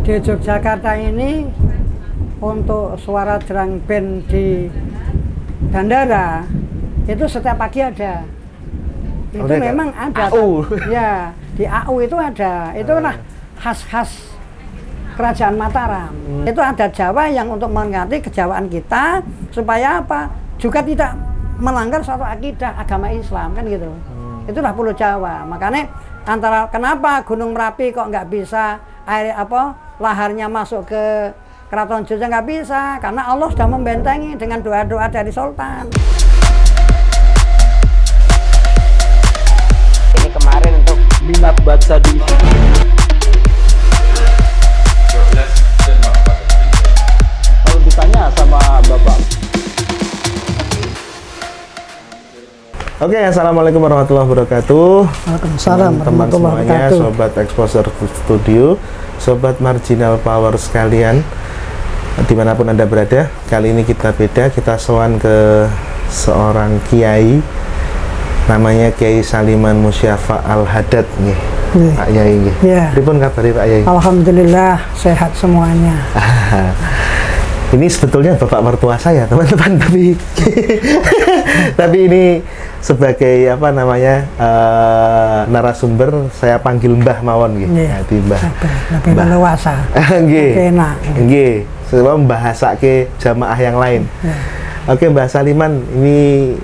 Di Yogyakarta ini untuk suara drum band di bandara itu setiap pagi ada. Itu memang ada. AU. Ya, di AU itu ada. Itulah khas-khas Kerajaan Mataram. Itu ada Jawa yang untuk mengganti kejawaan kita supaya apa? Juga tidak melanggar suatu akidah agama Islam kan gitu. Itulah Pulau Jawa. Makanya antara kenapa Gunung Merapi kok nggak bisa air laharnya masuk ke Keraton Jogja, nggak bisa karena Allah sudah membentengi dengan doa-doa dari Sultan. Ini kemarin untuk minat baca di kalau ditanya sama Bapak. Oke, assalamualaikum warahmatullahi wabarakatuh. Waalaikumsalam Teman-teman semuanya, sobat Exposure Studio, sobat Marginal Power sekalian, dimanapun Anda berada. Kali ini kita beda, kita sowan ke seorang kiai, namanya Kiai Saliman Musyafa Al-Haddad nih, Pak Yai nih. Pripun kabari Pak Yai? Alhamdulillah sehat semuanya. Ini sebetulnya bapak mertua saya, teman-teman, tapi ini sebagai apa namanya narasumber saya panggil Mbah mawon gitu. Lebih leluasa. Nggih. Enak. Nggih, sebab membahasake jamaah yang lain. Oke, Mbah Saliman, ini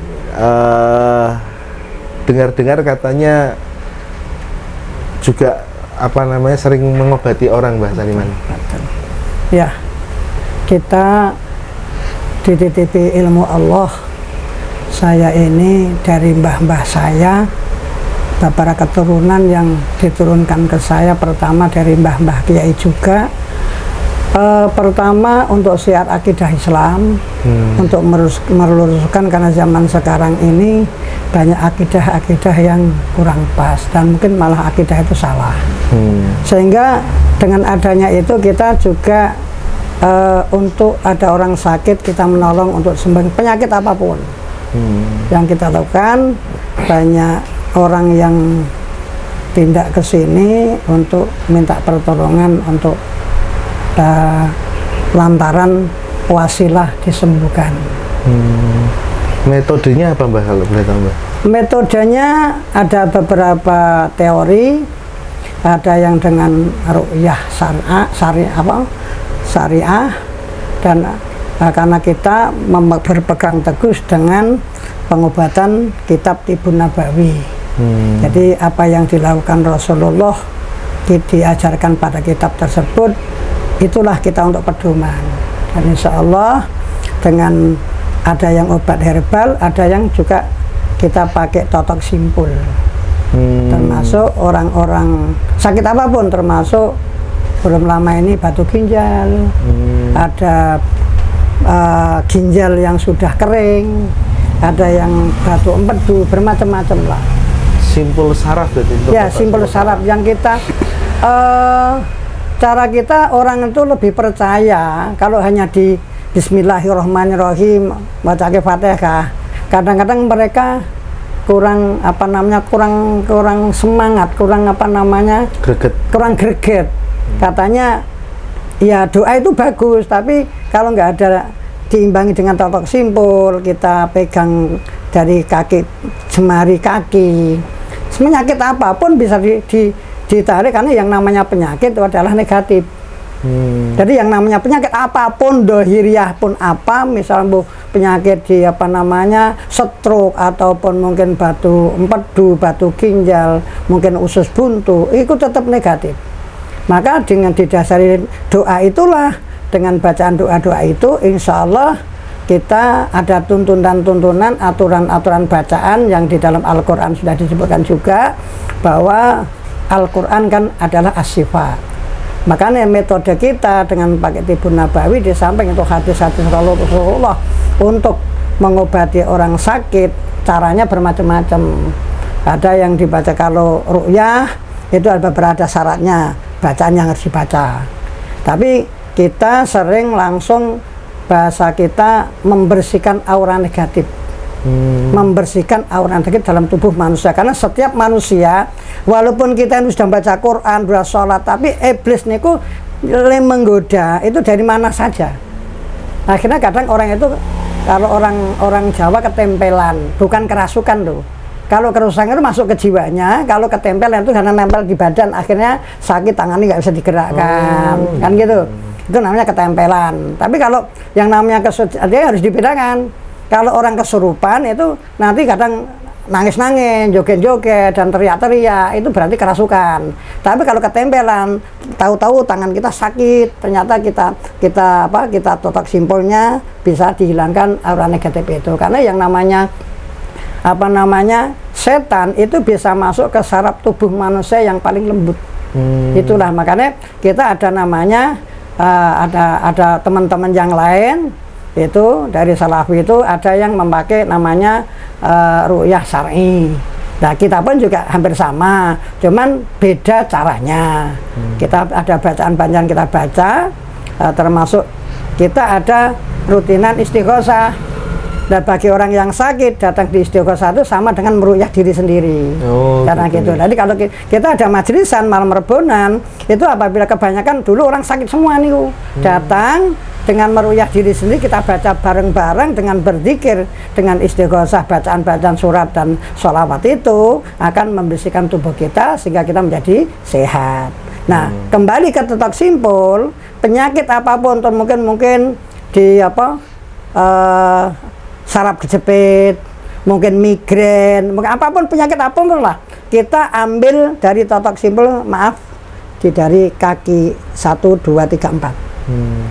dengar-dengar katanya juga apa namanya sering mengobati orang, Mbah Saliman. Ya. Kita dititipi ilmu Allah. Saya ini dari mbah-mbah saya, beberapa keturunan yang diturunkan ke saya. Pertama dari mbah-mbah kiai juga. Pertama untuk syiar akidah Islam, untuk meluruskan karena zaman sekarang ini banyak akidah-akidah yang kurang pas dan mungkin malah akidah itu salah. Sehingga dengan adanya itu kita juga untuk ada orang sakit kita menolong untuk sembuh penyakit apapun yang kita lakukan. Banyak orang yang tindak ke sini untuk minta pertolongan untuk lantaran wasilah disembuhkan. Metodenya apa Mbak kalau boleh tahu Mbak? Metodenya ada beberapa teori, ada yang dengan ruqyah syariah dan karena kita berpegang teguh dengan pengobatan kitab Tibbun Nabawi. Jadi apa yang dilakukan Rasulullah diajarkan pada kitab tersebut, itulah kita untuk pedoman. Dan insya Allah dengan ada yang obat herbal, ada yang juga kita pakai totok simpul. Termasuk orang-orang sakit apapun, termasuk belum lama ini batu ginjal, ada ginjal yang sudah kering, ada yang batu empedu, bermacam-macam lah. Simpul saraf berarti? Ya, simpul saraf yang kita cara kita orang itu lebih percaya kalau hanya di Bismillahirrahmanirrahim baca Fatihah. Kadang-kadang mereka kurang kurang semangat, kurang kurang greget. Katanya ya doa itu bagus, tapi kalau nggak ada diimbangi dengan totok simpul, kita pegang dari kaki, jemari kaki, penyakit apapun bisa ditarik karena yang namanya penyakit itu adalah negatif. Jadi yang namanya penyakit apapun, dohiriyah pun apa, misalnya penyakit di stroke ataupun mungkin batu empedu, batu ginjal, mungkin usus buntu, itu tetap negatif. Maka dengan didasari doa itulah, dengan bacaan doa-doa itu insya Allah kita ada tuntunan-tuntunan, aturan-aturan bacaan yang di dalam Al-Quran sudah disebutkan juga bahwa Al-Quran kan adalah as-sifat. Makanya metode kita dengan pakai Tibbun Nabawi di samping itu hadis-hadis Rasulullah untuk mengobati orang sakit, caranya bermacam-macam. Ada yang dibaca kalau ruqyah itu ada beberapa syaratnya, bacaan yang harus dibaca. Tapi kita sering langsung bahasa kita membersihkan aura negatif. Membersihkan aura negatif dalam tubuh manusia, karena setiap manusia walaupun kita ini sudah baca Quran, sudah sholat, tapi iblis niku lem menggoda itu dari mana saja. Akhirnya kadang orang itu, kalau orang Jawa ketempelan, bukan kerasukan tuh. Kalau kerusakan itu masuk ke jiwanya, kalau ketempelan itu karena nempel di badan, akhirnya sakit, tangannya nggak bisa digerakkan, kan gitu. Itu namanya ketempelan. Tapi kalau yang namanya dia harus dibedakan. Kalau orang kesurupan itu nanti kadang nangis-nangis, joget-joget, dan teriak-teriak, itu berarti kerasukan. Tapi kalau ketempelan, tahu-tahu tangan kita sakit, ternyata kita totok simpulnya bisa dihilangkan aura negatif itu. Karena yang namanya setan itu bisa masuk ke saraf tubuh manusia yang paling lembut. Itulah makanya kita ada namanya ada teman-teman yang lain itu dari Salafi itu ada yang memakai namanya ru'yah syar'i. Nah, kita pun juga hampir sama, cuman beda caranya. Kita ada bacaan-bacaan kita baca, termasuk kita ada rutinan istighosah. Dan bagi orang yang sakit datang di istighosah itu sama dengan meruqyah diri sendiri. Karena gitu. Jadi kalau kita ada majlisan malam rebonan, itu apabila kebanyakan dulu orang sakit semua nih, datang dengan meruqyah diri sendiri, kita baca bareng-bareng dengan berzikir, dengan istighosah, bacaan-bacaan surat dan sholawat itu akan membersihkan tubuh kita sehingga kita menjadi sehat. Nah, kembali ke totok simpul, penyakit apapun, atau mungkin di saraf kejepit, mungkin migrain, mungkin apapun penyakit apapun lah, kita ambil dari totok simpul, dari kaki 1, 2, 3, 4.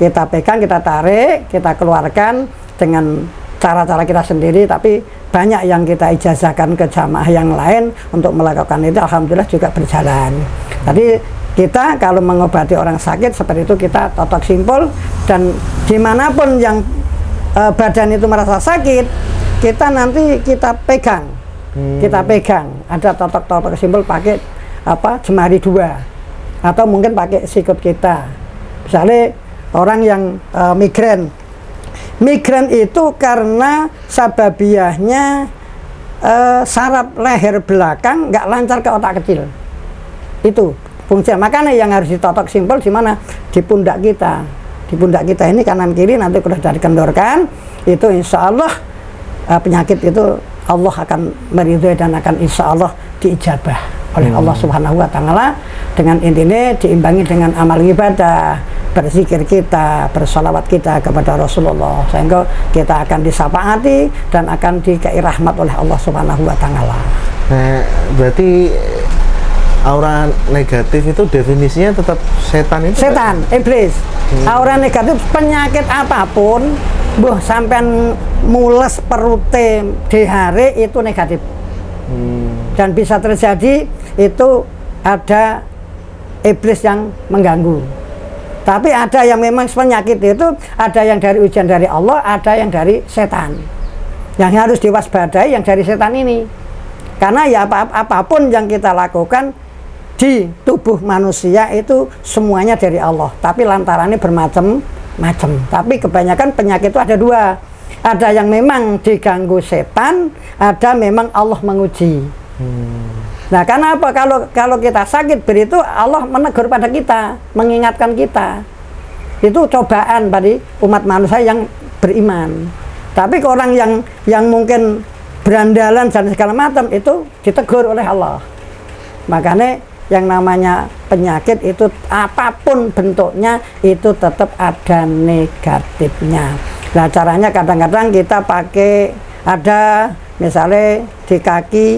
Kita pegang, kita tarik, kita keluarkan dengan cara-cara kita sendiri, tapi banyak yang kita ijazahkan ke jamaah yang lain untuk melakukan itu, alhamdulillah juga berjalan. Tadi kita kalau mengobati orang sakit seperti itu, kita totok simpul, dan dimanapun yang badan itu merasa sakit, kita nanti kita pegang, ada totok simpul pakai jemari 2, atau mungkin pakai sikut kita. Misalnya orang yang migrain itu karena sababiahnya saraf leher belakang nggak lancar ke otak kecil, itu fungsi. Makanya yang harus ditotok simpul di mana? Di pundak kita. Di pundak kita ini kanan kiri nanti sudah dikendorkan, itu insya Allah penyakit itu Allah akan meridhoi dan akan insya Allah diijabah oleh Allah Subhanahu wa Ta'ala, dengan intinya diimbangi dengan amal ibadah, berzikir kita, bersalawat kita kepada Rasulullah, sehingga kita akan disafaati dan akan dikei rahmat oleh Allah Subhanahu wa Ta'ala. Nah, berarti aura negatif itu definisinya tetap setan itu? Setan, iblis. Aura negatif penyakit apapun, sampean mules perute diare itu negatif. Dan bisa terjadi itu ada iblis yang mengganggu. Tapi ada yang memang penyakit itu ada yang dari ujian dari Allah, ada yang dari setan. Yang harus diwaspadai yang dari setan ini. Karena ya apapun yang kita lakukan di tubuh manusia itu semuanya dari Allah, tapi lantarannya bermacam-macam. Tapi kebanyakan penyakit itu ada 2. Ada yang memang diganggu setan, ada memang Allah menguji. Nah, karena apa? Kalau kita sakit begitu, Allah menegur pada kita, mengingatkan kita. Itu cobaan bagi umat manusia yang beriman. Tapi ke orang yang mungkin berandalan dan segala macam itu ditegur oleh Allah. Makanya yang namanya penyakit itu apapun bentuknya itu tetap ada negatifnya. Nah, caranya kadang-kadang kita pakai, ada misalnya di kaki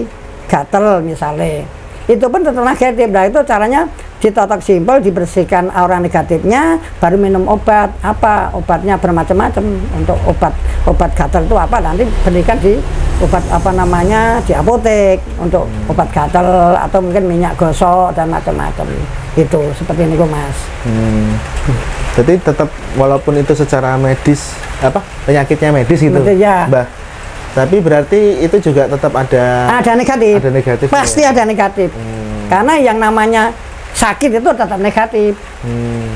gatel misalnya, itu pun tetap negatif. Nah, itu caranya ditotok simpul, dibersihkan aura negatifnya, baru minum obat. Obatnya bermacam-macam. Untuk obat gatel itu nanti berikan di obat di apotek untuk obat gatel, atau mungkin minyak gosok dan macam-macam. Itu seperti ini, Mas. Jadi tetap walaupun itu secara medis penyakitnya medis gitu, ya. Mbah. Tapi berarti itu juga tetap ada negatif. Ada negatif. Pasti ya? Ada negatif. Karena yang namanya sakit itu tetap negatif.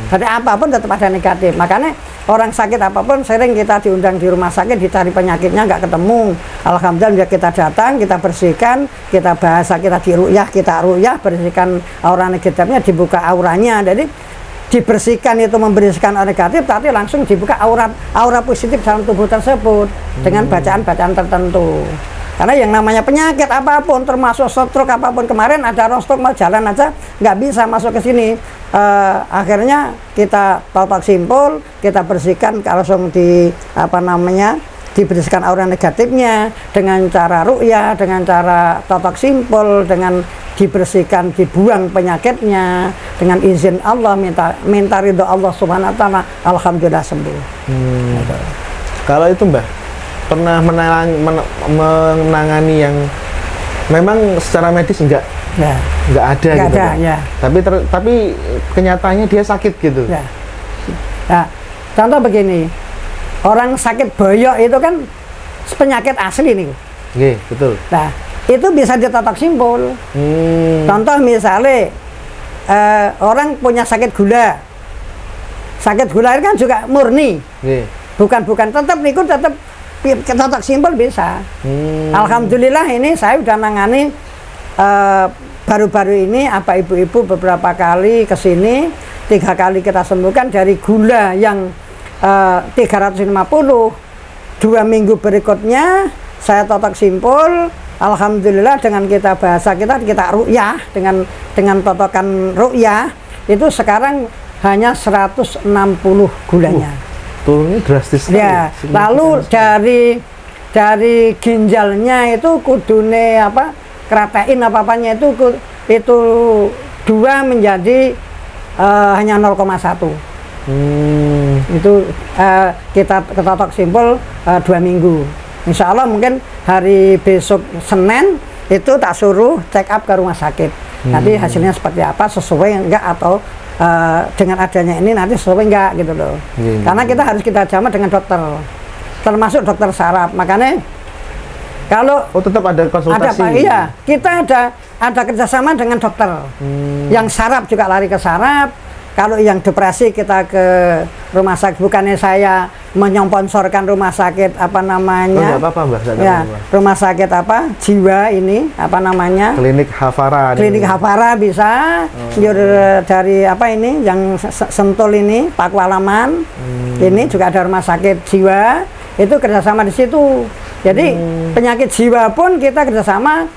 Jadi apapun tetap ada negatif. Makanya orang sakit apapun, sering kita diundang di rumah sakit, dicari penyakitnya nggak ketemu. Alhamdulillah kita datang, kita bersihkan, kita bahasa, kita diruqyah, kita ruqyah, bersihkan aura negatifnya, dibuka auranya. Jadi dibersihkan itu membersihkan aura negatif, tapi langsung dibuka aura positif dalam tubuh tersebut dengan bacaan-bacaan tertentu. Karena yang namanya penyakit apapun, termasuk stroke apapun, kemarin ada orang stroke mau jalan aja nggak bisa masuk ke sini. Akhirnya kita totok simpul, kita bersihkan langsung dibersihkan aura negatifnya dengan cara ruqyah, dengan cara totok simpul, dengan dibersihkan, dibuang penyakitnya dengan izin Allah, minta ridho Allah Subhanahu wa taala, alhamdulillah sembuh. Gitu. Kalau itu Mbah pernah menangani yang memang secara medis enggak ada gitu kan? Ya. Tapi kenyataannya dia sakit gitu. Ya. Nah, contoh begini, orang sakit boyok itu kan penyakit asli nih. Oke, betul. Nah, itu bisa ditotok simpul. Contoh misalnya orang punya sakit gula. Sakit gula itu kan juga murni. Bukan tetap totok simpul bisa. Alhamdulillah ini saya udah nangani baru-baru ini ibu-ibu beberapa kali ke sini, 3 kali kita sembuhkan dari gula yang 350. 2 minggu berikutnya saya totok simpul. Alhamdulillah dengan kita ruqyah dengan totokan ruqyah itu sekarang hanya 160 gulanya. Turunnya drastis sekali. Ya, lalu dari ginjalnya itu kudune kreatin apa-apanya itu 2 menjadi hanya 0,1. Itu kita ketotok simpul 2 minggu. Insya Allah mungkin hari besok Senin itu tak suruh check up ke rumah sakit. Nanti hasilnya seperti apa, sesuai enggak atau dengan adanya ini nanti sesuai enggak gitu loh. Karena kita jamak dengan dokter, termasuk dokter saraf. Makanya kalau tetap ada konsultasi. Iya, kita ada kerjasama dengan dokter. Yang saraf juga lari ke saraf. Kalau yang depresi kita ke rumah sakit, bukannya saya menyponsorkan rumah sakit Enggak apa-apa Mbak. Rumah sakit jiwa ini Klinik Hafara. Klinik Hafara bisa. Dari yang Sentul ini Pakualaman. Ini juga ada rumah sakit jiwa. Itu kerjasama di situ. Jadi penyakit jiwa pun kita kerjasama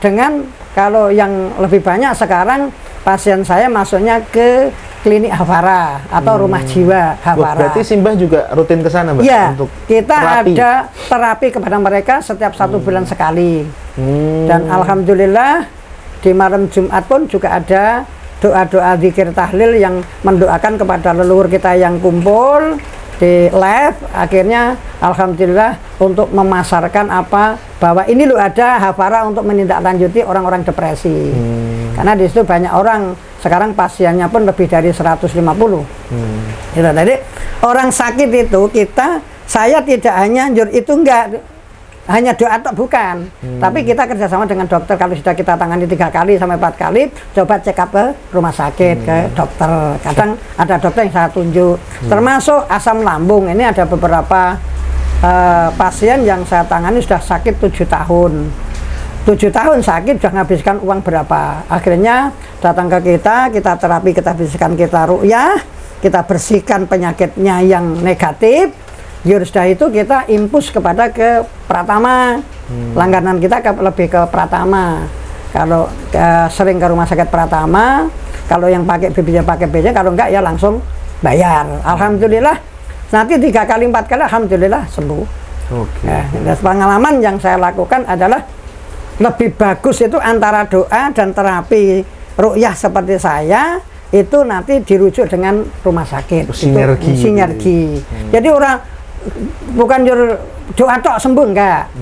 dengan, kalau yang lebih banyak sekarang pasien saya masuknya ke klinik Hafara atau rumah jiwa Hafara. Berarti Simbah juga rutin ke sana, Mbak? Iya, untuk kita terapi. ada terapi kepada mereka setiap 1 bulan sekali. Dan alhamdulillah di malam Jumat pun juga ada doa-doa zikir tahlil yang mendoakan kepada leluhur kita yang kumpul di live. Akhirnya alhamdulillah untuk memasarkan bahwa ini loh ada Hafara untuk menindaklanjuti orang-orang depresi. Karena di situ banyak orang sekarang pasiennya pun lebih dari 150. Gitu. Jadi orang sakit itu saya tidak hanya itu enggak hanya doa atau bukan, tapi kita kerjasama dengan dokter. Kalau sudah kita tangani 3 kali sampai 4 kali, coba check up ke rumah sakit, ke dokter. Kadang ada dokter yang saya tunjuk, termasuk asam lambung. Ini ada beberapa pasien yang saya tangani sudah sakit 7 tahun. 7 tahun sakit, sudah menghabiskan uang berapa. Akhirnya datang ke kita terapi, kita bersihkan, kita ruqyah, kita bersihkan penyakitnya yang negatif. Sudah itu kita impus ke Pratama. Langganan kita lebih ke Pratama. Kalau sering ke rumah sakit Pratama, kalau yang pakai BPJS, kalau enggak ya langsung bayar. Alhamdulillah, nanti 3 kali 4 kali alhamdulillah sembuh. Pengalaman yang saya lakukan adalah lebih bagus itu antara doa dan terapi ruqyah seperti saya itu nanti dirujuk dengan rumah sakit. Sinergi. Jadi orang bukan doa tok sembuh enggak.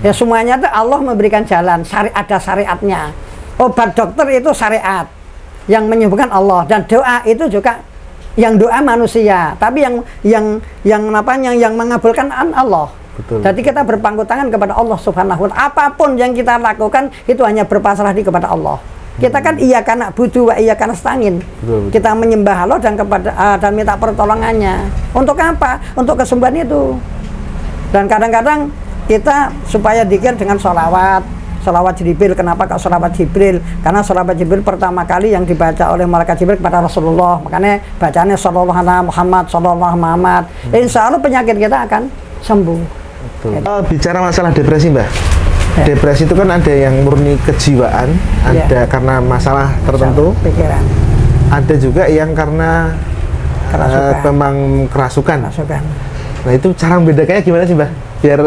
Ya semuanya itu Allah memberikan jalan, ada syariatnya. Obat dokter itu syariat yang menyembuhkan Allah, dan doa itu juga yang doa manusia, tapi yang mengabulkan Allah. Betul. Jadi kita berpangku tangan kepada Allah Subhanahu wa ta'ala. Apapun yang kita lakukan itu hanya berpasrah diri kepada Allah. Kita kan iyyaka na'budu wa iyyaka nasta'in. Kita menyembah Allah dan minta pertolongannya. Untuk apa? Untuk kesembuhan itu. Dan kadang-kadang kita supaya dzikir dengan sholawat, Sholawat Jibril. Kenapa kok sholawat Jibril? Karena sholawat Jibril pertama kali yang dibaca oleh malaikat Jibril kepada Rasulullah. Makanya bacanya Shallallahu alaihi Muhammad, Shallallahu Muhammad. Insya Allah penyakit kita akan sembuh. Betul. Bicara masalah depresi, Mbak. Depresi itu kan ada yang murni kejiwaan, ada karena masalah tertentu, pikiran. Ada juga yang karena memang kerasukan. Nah itu cara membedakannya gimana sih, Mbak? Biar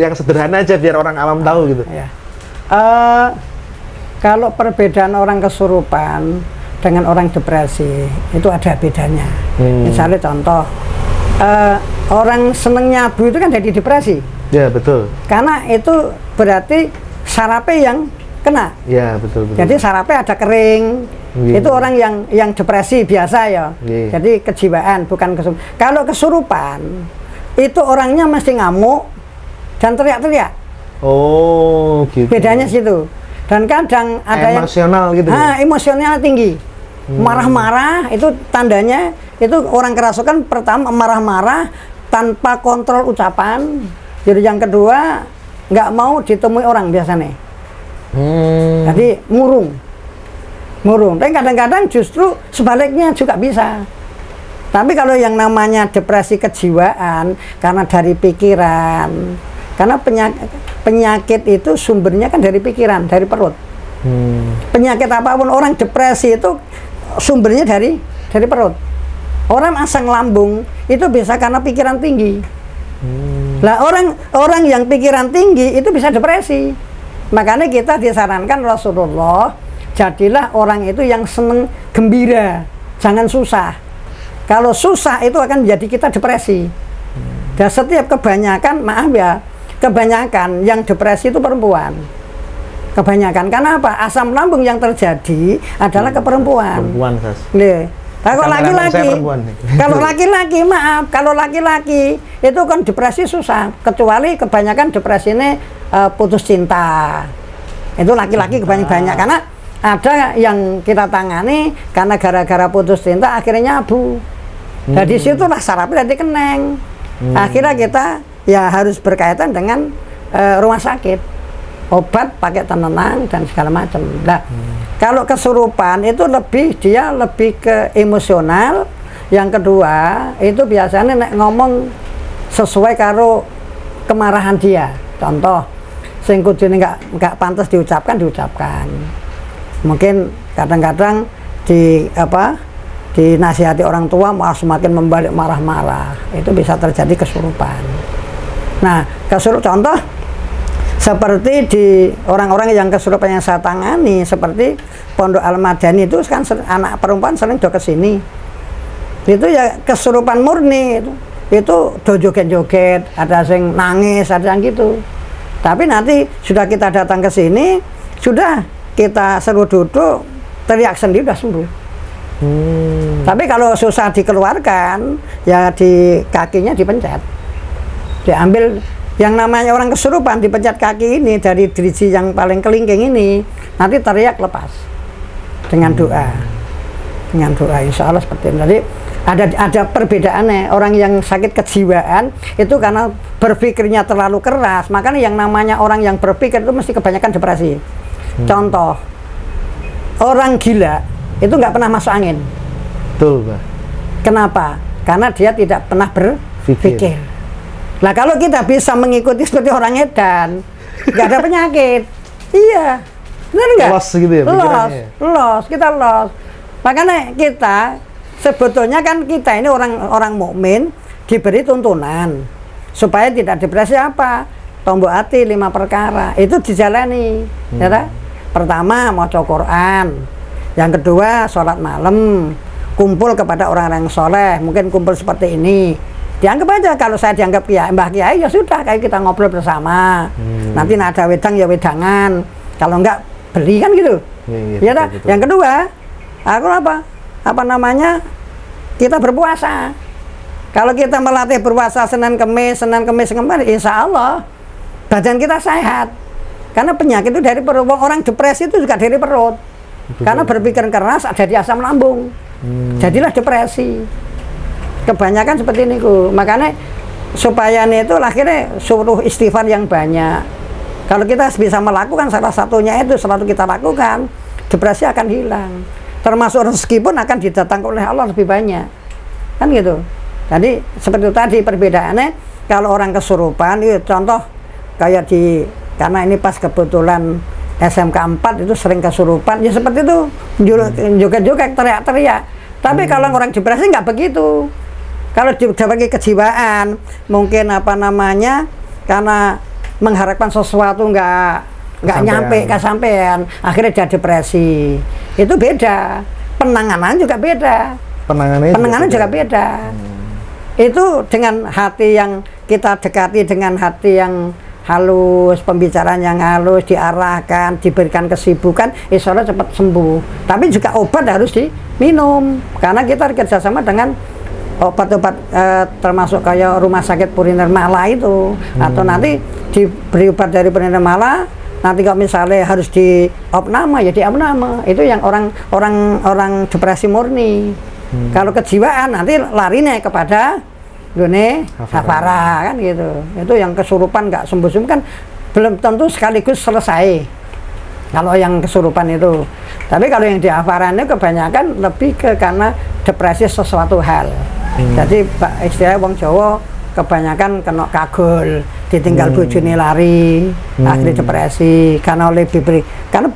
yang sederhana aja, biar orang awam tahu gitu. Ya. Kalau perbedaan orang kesurupan dengan orang depresi itu ada bedanya. Misalnya contoh, orang seneng nyabu itu kan jadi depresi. Ya betul. Karena itu berarti sarafnya yang kena. Ya betul. Jadi sarafnya ada kering. Itu orang yang depresi biasa ya. Jadi kejiwaan bukan kesurupan. Kalau kesurupan itu orangnya mesti ngamuk dan teriak-teriak. Oh gitu. Bedanya situ. Dan kadang ada emosional gitu. Emosional tinggi. Marah-marah itu tandanya itu orang kerasukan. Pertama marah-marah tanpa kontrol ucapan. Jadi yang kedua nggak mau ditemui orang biasanya. Jadi murung. Tapi kadang-kadang justru sebaliknya juga bisa. Tapi kalau yang namanya depresi kejiwaan karena dari pikiran, karena penyakit itu sumbernya kan dari pikiran, dari perut. Penyakit apapun orang depresi itu sumbernya dari perut. Orang asam lambung itu bisa karena pikiran tinggi. Lah orang yang pikiran tinggi itu bisa depresi. Makanya kita disarankan Rasulullah, jadilah orang itu yang seneng gembira, jangan susah. Kalau susah itu akan menjadi kita depresi. Dan setiap kebanyakan yang depresi itu perempuan. Kebanyakan karena apa? Asam lambung yang terjadi adalah ke perempuan. Kalau laki-laki itu kan depresi susah, kecuali kebanyakan depresi ini putus cinta. Itu laki-laki kebanyakan karena ada yang kita tangani karena gara-gara putus cinta akhirnya nyabu. Jadi situlah sarafnya jadi keneng. Akhirnya kita ya harus berkaitan dengan rumah sakit, obat pakai tenenang dan segala macam. Nah, kalau kesurupan itu lebih ke emosional. Yang kedua itu biasanya ngomong sesuai karo kemarahan dia. Contoh, sing kudune nggak pantas diucapkan. Mungkin kadang-kadang dinasihati orang tua malah semakin membalik marah-marah. Itu bisa terjadi kesurupan. Nah, contoh seperti di orang-orang yang kesurupan yang saya tangani, seperti Pondok Al-Madani itu kan anak perempuan sering do kesini. Itu ya kesurupan murni itu do joget-joget, ada yang nangis, ada yang gitu. Tapi nanti sudah kita datang ke sini, sudah kita seru duduk, teriak sendiri udah sembuh. Tapi kalau susah dikeluarkan, ya di kakinya dipencet, diambil. Yang namanya orang kesurupan dipencet kaki ini dari driji yang paling kelingking ini, nanti teriak lepas dengan doa. Insya Allah seperti ini. Jadi ada perbedaannya. Orang yang sakit kejiwaan itu karena berpikirnya terlalu keras, makanya yang namanya orang yang berpikir itu mesti kebanyakan depresi. Contoh, orang gila itu nggak pernah masuk angin. Betul, Pak. Kenapa? Karena dia tidak pernah berpikir. Nah kalau kita bisa mengikuti seperti orang edan, nggak ada penyakit. Iya, benar nggak? Los gitu ya pikirannya. Kita los. Makanya kita sebetulnya kan kita ini orang mukmin diberi tuntunan supaya tidak depresi apa? Tombok hati 5 perkara itu dijalani. Ya tak? Pertama maca Quran, yang kedua sholat malam, kumpul kepada orang-orang soleh, mungkin kumpul seperti ini. Dianggap aja, kalau saya dianggap Mbah Kiai ya sudah, kayak kita ngobrol bersama. Nanti ada wedang ya wedangan, kalau enggak beli kan gitu. Ya dah. Yang kedua, aku kita berpuasa. Kalau kita melatih berpuasa Senin Kemis kemarin, insya Allah badan kita sehat. Karena penyakit itu dari perut. Orang depresi itu juga dari perut. Karena berpikir keras ada di asam lambung. Jadilah depresi. Kebanyakan seperti ini makanya supaya itu akhirnya suruh istighfar yang banyak, Kalau kita bisa melakukan salah satunya itu selalu kita lakukan, depresi akan hilang. Termasuk rezeki pun akan didatangkan oleh Allah lebih banyak. Kan gitu. Jadi seperti itu tadi perbedaannya. Kalau orang kesurupan, itu contoh kayak karena ini pas kebetulan SMK 4 itu sering kesurupan, ya seperti itu, juga teriak-teriak. Tapi kalau orang depresi nggak begitu. Kalau sebagai kejiwaan, mungkin karena mengharapkan sesuatu nggak nyampe kesampaian, akhirnya dia depresi. Itu beda. Penanganan juga beda. Penanganan juga beda. Itu dengan hati yang kita dekati, dengan hati yang halus, pembicaraan yang halus, diarahkan, diberikan kesibukan, insya Allah cepat sembuh. Tapi juga obat harus diminum, karena kita kerjasama dengan obat-obat termasuk kayak rumah sakit Purinirmala itu, atau nanti diberi obat dari Purinirmala. Nanti kalau misalnya harus di opname, ya di opname. Itu yang orang depresi murni. Kalau kejiwaan nanti larinya kepada Hafara kan gitu. Itu yang kesurupan nggak sembuh-sembuh kan belum tentu sekaligus selesai. Kalau yang kesurupan itu. Tapi kalau yang di Hafara ini kebanyakan lebih karena depresi sesuatu hal. Jadi istilah wong Jawa kebanyakan kena kagul, ditinggal bojone lari, akhirnya depresi karena karena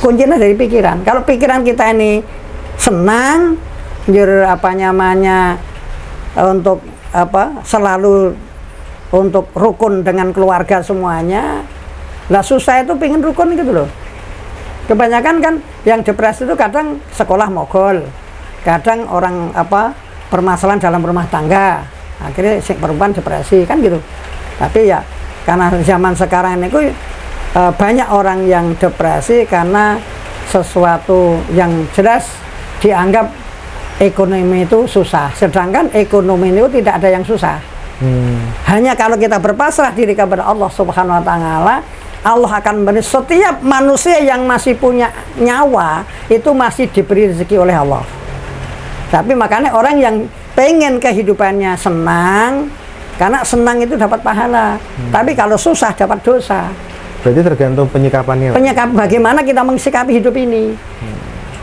kuncinya dari pikiran. Kalau pikiran kita ini senang, untuk selalu untuk rukun dengan keluarga semuanya. Lah susah itu pengen rukun gitu loh. Kebanyakan kan yang depresi itu kadang sekolah mogol, kadang orang permasalahan dalam rumah tangga, akhirnya perempuan depresi kan gitu. Tapi ya karena zaman sekarang ini banyak orang yang depresi karena sesuatu yang jelas dianggap ekonomi itu susah, sedangkan ekonomi itu tidak ada yang susah. Hanya kalau kita berpasrah diri kepada Allah Subhanahu wa Ta'ala, Allah akan memberi. Setiap manusia yang masih punya nyawa itu masih diberi rezeki oleh Allah. Tapi makanya orang yang pengen kehidupannya senang, karena senang itu dapat pahala. Tapi kalau susah dapat dosa. Berarti tergantung penyikapannya. Bagaimana kita mensikapi hidup ini.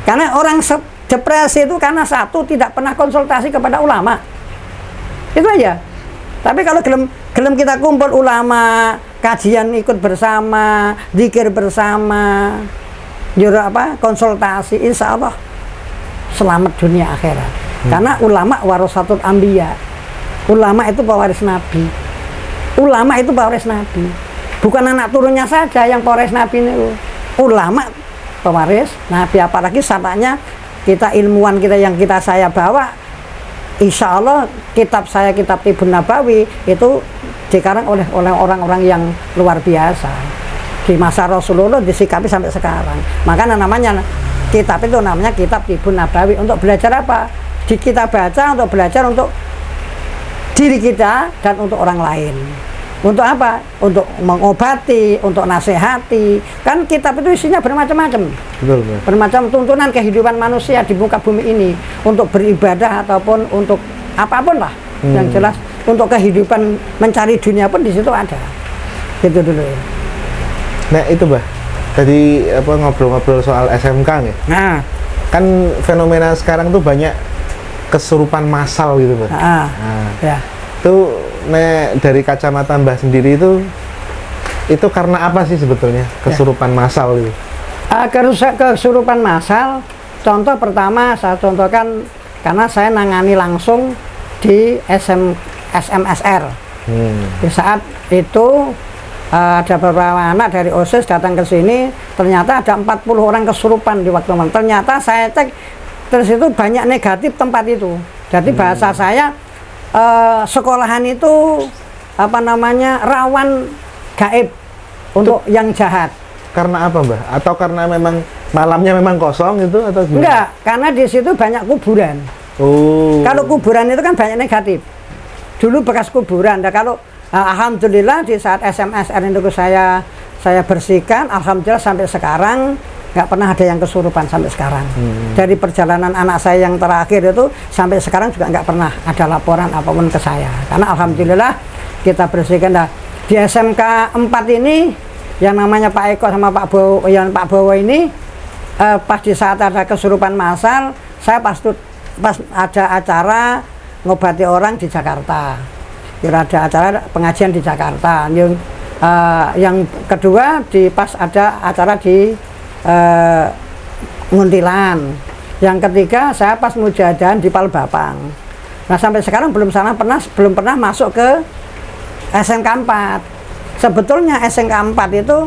Karena orang depresi itu karena satu tidak pernah konsultasi kepada ulama. Itu aja. Tapi kalau gelem kita kumpul ulama, kajian ikut bersama, zikir bersama, konsultasi, insya Allah selamat dunia akhirat. Karena ulama warasatul anbiya. Ulama itu pewaris Nabi. Ulama itu pewaris Nabi. Bukan anak turunnya saja yang pewaris Nabi ini. Ulama pewaris Nabi, apalagi syaratnya kita ilmuwan kita yang saya bawa, insya Allah kitab Tibbun Nabawi itu dikarang oleh orang-orang yang luar biasa. Di masa Rasulullah disikapi sampai sekarang. Makanya namanya kitab itu namanya kitab Tibbun Nabawi. Untuk belajar apa? Kita baca untuk belajar untuk diri kita dan untuk orang lain. Untuk apa? Untuk mengobati, untuk nasihati. Kan kitab itu isinya bermacam-macam. Betul. Bermacam tuntunan kehidupan manusia di muka bumi ini. Untuk beribadah ataupun untuk apapun lah. Yang jelas untuk kehidupan mencari dunia pun di situ ada. Gitu dulu ya. Nah itu Mbah, tadi ngobrol-ngobrol soal SMK nih. Nah, kan fenomena sekarang tuh banyak kesurupan massal gitu Mbah. Ya. Itu dari kacamata Mbah sendiri itu karena apa sih sebetulnya kesurupan massal itu? Kesurupan massal, contoh pertama saya contohkan karena saya nangani langsung di SMSR. Di saat itu ada beberapa anak dari OSIS datang ke sini, ternyata ada 40 orang kesurupan di waktu malam. Ternyata saya cek terus itu banyak negatif tempat itu. Jadi bahasa saya sekolahan itu rawan gaib untuk yang jahat. Karena apa Mbah? Atau karena memang malamnya memang kosong itu atau gimana? Enggak, karena di situ banyak kuburan. Kalau kuburan itu kan banyak negatif. Dulu bekas kuburan. Nah, kalau alhamdulillah di saat SMSR itu saya bersihkan, alhamdulillah sampai sekarang nggak pernah ada yang kesurupan sampai sekarang. Dari perjalanan anak saya yang terakhir itu sampai sekarang juga nggak pernah ada laporan apapun ke saya. Karena alhamdulillah kita bersihkan. Nah, di SMK 4 ini yang namanya Pak Eko sama Pak Bowo ini pas di saat ada kesurupan massal, saya pas ada acara ngobati orang di Jakarta. Ada acara pengajian di Jakarta. Yang kedua pas ada acara di Nguntilan. Yang ketiga saya pas mujahadah di Palbapang. Nah sampai sekarang belum pernah masuk ke SMK 4. Sebetulnya SMK 4 itu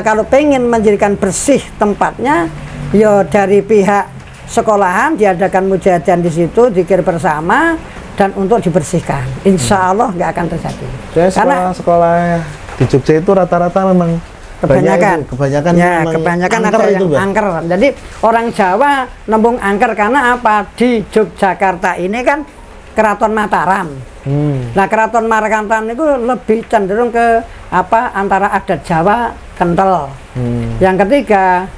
kalau pengen menjadikan bersih tempatnya, ya dari pihak sekolahan diadakan mujahadah di situ, zikir bersama dan untuk dibersihkan. Insya Allah nggak akan terjadi. Karena sekolah di Jogja itu rata-rata memang kebanyakan angker ada yang angker. Jadi orang Jawa nembung angker karena apa? Di Yogyakarta ini kan Keraton Mataram. Nah Keraton Mataram itu lebih cenderung ke antara adat Jawa kental. Yang ketiga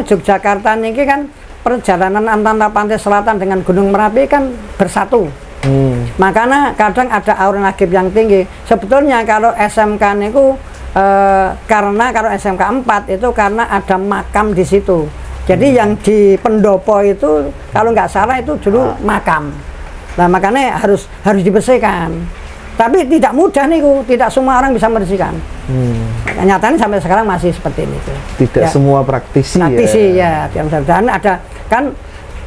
Yogyakarta ini kan perjalanan antara pantai selatan dengan Gunung Merapi kan bersatu. Makanya kadang ada aura nagib yang tinggi. Sebetulnya kalau SMK itu karena kalau SMK 4 itu karena ada makam di situ. Jadi yang di pendopo itu kalau nggak salah itu dulu makam. Nah makanya harus dibersihkan. Tapi tidak mudah nih, tidak semua orang bisa membersihkan. Nyatanya sampai sekarang masih seperti ini. Tidak semua praktisi ya. Dan ada kan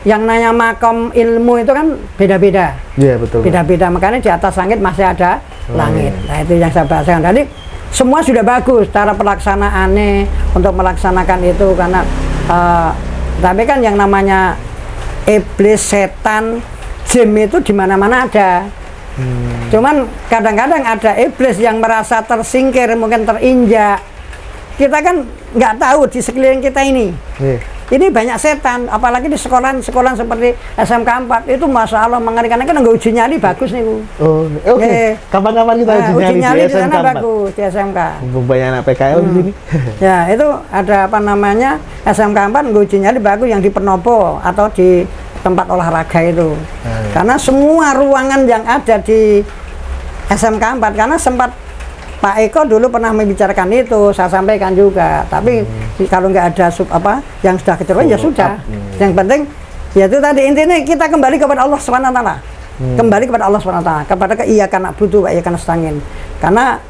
yang nanya makam ilmu itu kan beda-beda. Iya betul. Beda-beda, makanya di atas langit masih ada langit. Nah itu yang saya bahasakan. Jadi semua sudah bagus cara pelaksanaannya untuk melaksanakan itu karena tapi kan yang namanya iblis, setan, jin itu di mana-mana ada. Cuman kadang-kadang ada iblis yang merasa tersingkir, mungkin terinjak. Kita kan nggak tahu di sekeliling kita ini. Ini banyak setan, apalagi di sekolahan seperti SMK 4 itu masya Allah mengerikan. Kan nggak uji nyali bagus nih Bu. Oke. Kapan-kapan kita uji nyali di sana bagus di SMK. Banyak anak PKL di sini. Ya itu ada SMK 4 nggak uji nyali bagus yang di Penopo atau di tempat olahraga itu. Karena semua ruangan yang ada di SMK 4 karena sempat Pak Eko dulu pernah membicarakan itu, saya sampaikan juga. Tapi kalau nggak ada yang sudah kecuali ya sudah. Yang penting ya itu tadi intinya kita kembali kepada Allah Subhanahu wa taala. Kembali kepada Allah Subhanahu wa taala, kepada iyyaka na'budu wa iyyaka nasta'in. Karena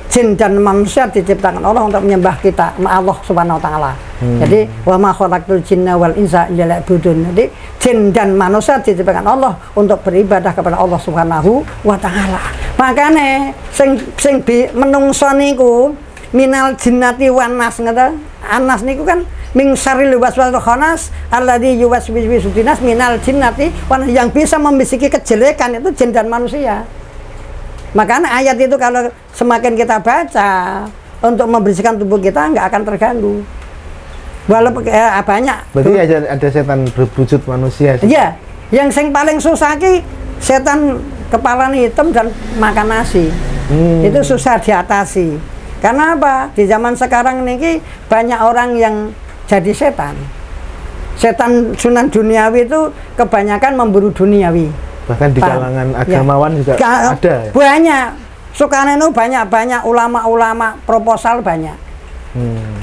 jin dan manusia diciptakan Allah untuk menyembah kita, Allah Subhanahu wa taala. Jadi wa ma khalaqtul jinna wal insa illa liya'budun. Jadi jin dan manusia diciptakan Allah untuk beribadah kepada Allah Subhanahu wa taala. Makanya sing menungso niku minal jinnati wan nas ngeten. Anas niku kan min syarril waswasil khannas alladzi yuwaswisu dinas minal jinnati wan, yang bisa membisiki kejelekan itu jin dan manusia. Makanya ayat itu kalau semakin kita baca untuk membersihkan tubuh kita nggak akan terganggu. Walaupun banyak. Berarti ada setan berwujud manusia. Iya, yang paling susah ki setan kepala hitam dan makan nasi. Itu susah diatasi. Karena apa? Di zaman sekarang ini banyak orang yang jadi setan. Setan sunan duniawi itu kebanyakan memburu duniawi. Bahkan di kalangan agamawan juga ada ya? Banyak. Sukarno banyak ulama-ulama proposal banyak.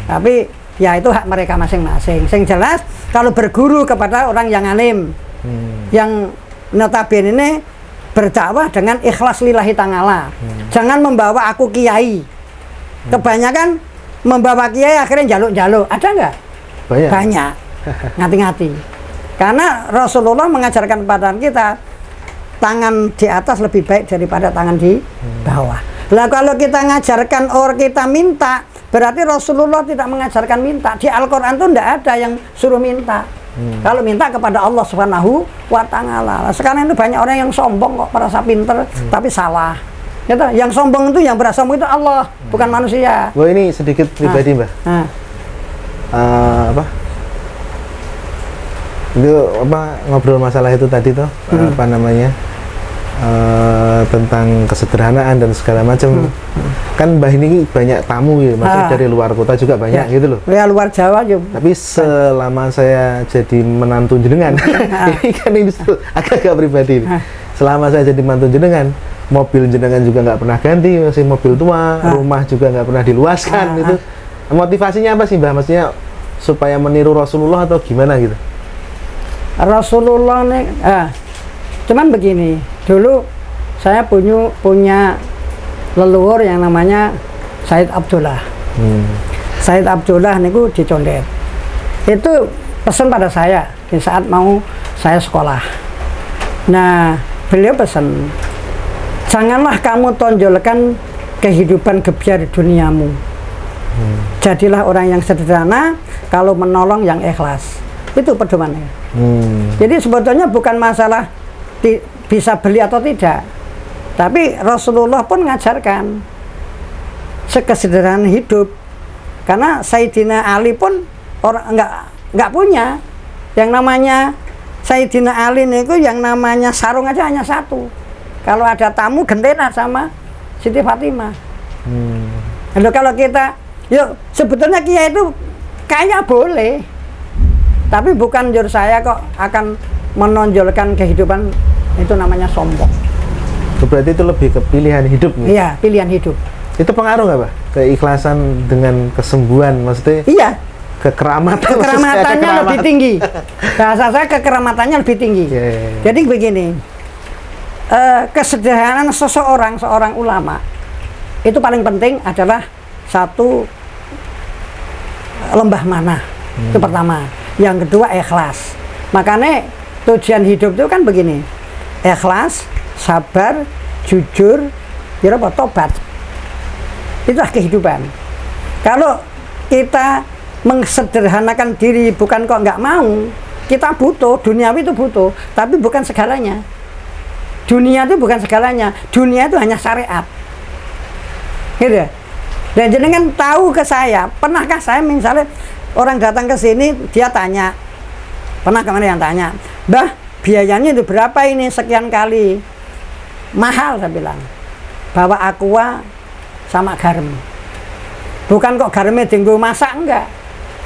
Tapi ya itu hak mereka masing-masing. Yang jelas kalau berguru kepada orang yang alim, yang notabene ini berdakwah dengan ikhlas lillahi ta'ala. Jangan membawa aku kiai. Kebanyakan membawa kiai akhirnya jaluk-jaluk. Ada nggak? Banyak. Ngati-ngati. Karena Rasulullah mengajarkan kepada kita tangan di atas lebih baik daripada tangan di bawah. Lah kalau kita ngajarkan orang kita minta, berarti Rasulullah tidak mengajarkan minta. Di Al-Quran itu tidak ada yang suruh minta. Kalau minta kepada Allah Subhanahu wa taala. Sekarang itu banyak orang yang sombong kok, merasa pinter, tapi salah. Gitu. Yang sombong itu, yang berasa sombong itu Allah, bukan manusia. Wah, ini sedikit pribadi, Mbah. Itu ngobrol masalah itu tadi tuh, tentang kesederhanaan dan segala macam. Kan Mbah ini banyak tamu ya, maksudnya dari luar kota juga banyak gitu loh. Ya luar Jawa juga. Tapi selama saya jadi menantu jenengan, ini kan ini agak-agak pribadi. Selama saya jadi menantu jenengan, mobil jenengan juga nggak pernah ganti, masih mobil tua, rumah juga nggak pernah diluaskan gitu. Motivasinya apa sih Mbah? Maksudnya supaya meniru Rasulullah atau gimana gitu? Rasulullah nih, cuman begini, dulu saya punya leluhur yang namanya Said Abdullah. Said Abdullah niku di Condet. Itu pesan pada saya di saat mau saya sekolah. Nah, beliau pesan, janganlah kamu tonjolkan kehidupan gebyar duniamu. Jadilah orang yang sederhana, kalau menolong yang ikhlas. Itu pedomannya. Jadi sebetulnya bukan masalah bisa beli atau tidak, tapi Rasulullah pun mengajarkan sekesederhanaan hidup. Karena Sayyidina Ali pun orang nggak punya yang namanya Sayyidina Ali itu yang namanya sarung aja hanya satu. Kalau ada tamu gendena sama Siti Fatimah. Lalu kalau kita, yuk sebetulnya Kiai itu kaya boleh, tapi bukan jur saya kok akan menonjolkan kehidupan itu namanya sombong. Berarti itu lebih ke pilihan hidup nih? Iya, pilihan hidup. Itu pengaruh nggak Pak? Keikhlasan dengan kesembuhan, maksudnya? Iya. Kekeramatannya lebih tinggi. Bahasa saya kekeramatannya lebih tinggi. Jadi begini, kesederhanaan seorang ulama itu paling penting adalah satu, lembah mana. Itu pertama. Yang kedua, ikhlas. Makanya tujuan hidup itu kan begini, ikhlas, sabar, jujur, tobat. Itulah kehidupan. Kalau kita mengsederhanakan diri, bukan kok nggak mau, kita butuh, duniawi itu butuh, tapi bukan segalanya. Dunia itu bukan segalanya, dunia itu hanya syariat. Gitu. Dan jenengan tahu ke saya, pernahkah saya misalnya orang datang ke sini, dia tanya, pernah kemana yang tanya, Mbah, biayanya itu berapa ini sekian kali? Mahal, saya bilang. Bawa aqua sama garam. Bukan kok garamnya tinggu masak, enggak.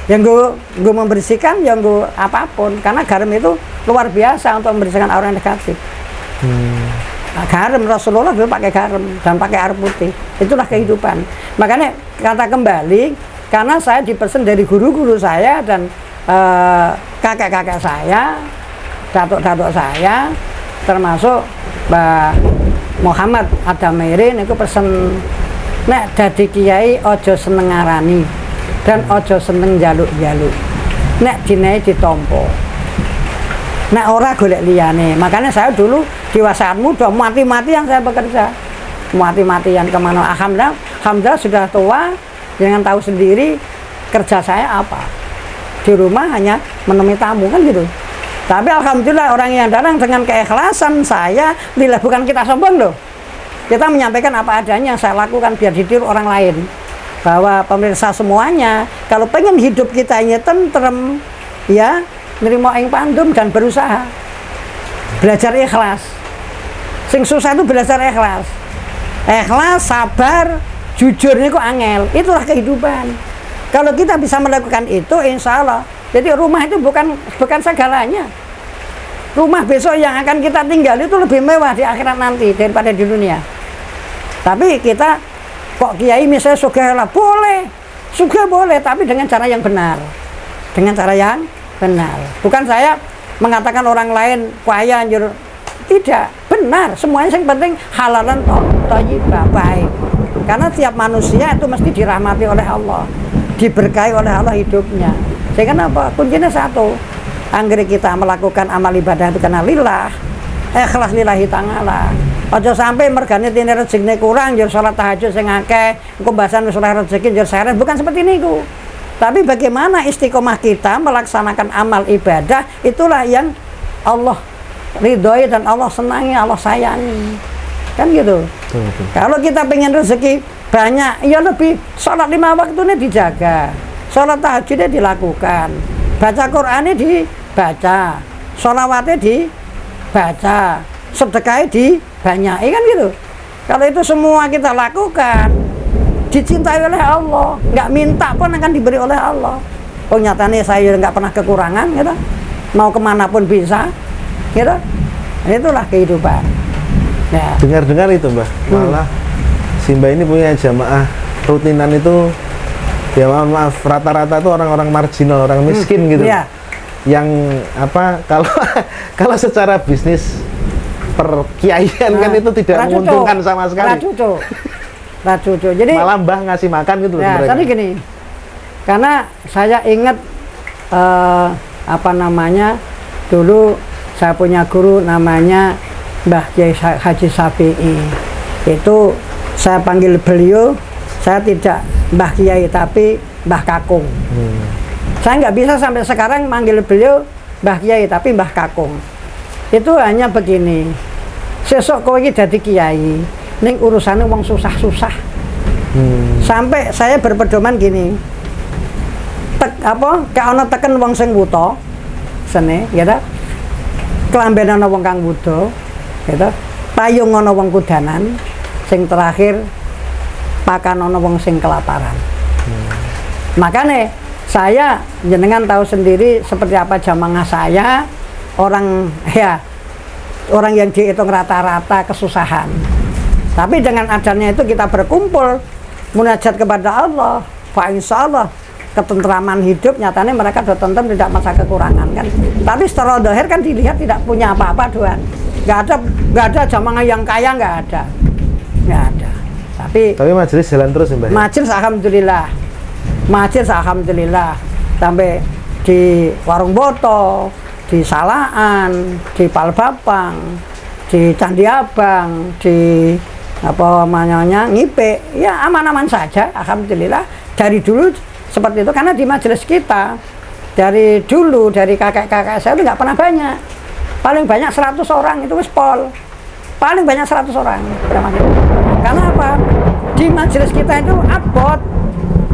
Yang gue membersihkan, yang gue apapun. Karena garam itu luar biasa untuk membersihkan aura yang negatif. Nah, garam, Rasulullah dulu pakai garam dan pakai air putih. Itulah kehidupan. Makanya kata kembali, karena saya dipesan dari guru-guru saya dan kakek-kakek saya, datuk-datuk saya, termasuk Mbah Muhammad Adamairin, itu pesen, nek dadi kiai ojo seneng ngarani dan ojo seneng jaluk-jaluk, nek dinai ditompo, nek ora golek liyane. Makanya saya dulu di saat muda mati-matian saya bekerja, mati-matian kemana. Alhamdulillah sudah tua, jangan tahu sendiri kerja saya apa. Di rumah hanya menemui tamu kan gitu. Tapi alhamdulillah orang yang datang dengan keikhlasan saya, bila bukan kita sombong loh. Kita menyampaikan apa adanya yang saya lakukan biar ditiru orang lain. Bahwa pemirsa semuanya, kalau pengen hidup kita ini tentrem, ya, nerima ing pandum dan berusaha. Belajar ikhlas. Sing susah itu belajar ikhlas. Ikhlas, sabar, jujur ini kok angel. Itulah kehidupan. Kalau kita bisa melakukan itu, insya Allah. Jadi rumah itu bukan segalanya. Rumah besok yang akan kita tinggal itu lebih mewah di akhirat nanti daripada di dunia. Tapi kita kok kiai misalnya sugih lah, boleh, sugih boleh, tapi dengan cara yang benar. Dengan cara yang benar. Bukan saya mengatakan orang lain kaya anjur, tidak, benar. Semuanya yang penting halalan thayyibah, baik. Karena tiap manusia itu mesti dirahmati oleh Allah, diberkahi oleh Allah hidupnya. Sehingga apa? Kuncinya satu. Anggere kita melakukan amal ibadah itu karena lillah, ikhlas lillahi ta'ala. Aja sampai mergane tine rezekine kurang njur salat tahajud sing akeh, engko mbasan wis oleh rezeki njur seret, bukan seperti niku. Tapi bagaimana istiqomah kita melaksanakan amal ibadah, itulah yang Allah ridhoi dan Allah senangi, Allah sayangi. Kan gitu. Kalau kita pengen rezeki banyak, ya lebih salat 5 waktu ini dijaga, salat tahajudnya dilakukan, baca Qur'annya dibaca, sholawatnya dibaca, sedekahnya dibanyak, kan gitu. Kalau itu semua kita lakukan, dicintai oleh Allah, nggak minta pun akan diberi oleh Allah. Oh nyatanya saya nggak pernah kekurangan, gitu. Mau kemanapun bisa, gitu. Itulah kehidupan. Ya. Dengar-dengar itu Mbah, malah si Mbah ini punya jamaah rutinan itu, ya maaf, rata-rata itu orang-orang marginal, orang miskin gitu. Ya. Yang apa, kalau kalau secara bisnis perkiaian kan itu tidak menguntungkan sama sekali. Racucu. Jadi malah Mbah ngasih makan gitu loh ya, mereka. tadi gini, karena saya ingat apa namanya, dulu saya punya guru namanya Mbah Kiai Haji Safi'i. Itu saya panggil beliau, saya tidak Mbah Kiai tapi Mbah Kakung. Saya nggak bisa sampai sekarang manggil beliau Mbah Kiai tapi Mbah Kakung. Itu hanya begini, sesok kowe iki dadi kiai, ning urusane wong susah-susah. Sampai saya berpedoman gini, kayak ana teken wong sing wuta sene ya ta, kelamben ana wong kang wuda gitu, payung ana wong kudanan, sing terakhir pakan ana wong sing kelaparan. Makanya saya jenengan tahu sendiri seperti apa jamaah saya, orang yang dihitung rata-rata kesusahan. Tapi dengan adanya itu kita berkumpul munajat kepada Allah, fa insyaallah ketentraman hidup, nyatanya mereka sudah tentrem, tidak masa kekurangan kan. Tapi secara zahir kan dilihat tidak punya apa-apa doan. Nggak ada jamaah yang kaya, nggak ada. Tapi majelis jalan terus ya Mbah? Majelis alhamdulillah sampai di Warung Boto, di Salaan, di Palbapang, di Candi Abang, di apa namanya Ngipe, ya aman-aman saja alhamdulillah. Dari dulu seperti itu, karena di majelis kita dari dulu, dari kakek-kakek saya itu nggak pernah banyak, paling banyak 100 orang itu wis pol, paling banyak 100 orang. Karena apa? Di majelis kita itu abot,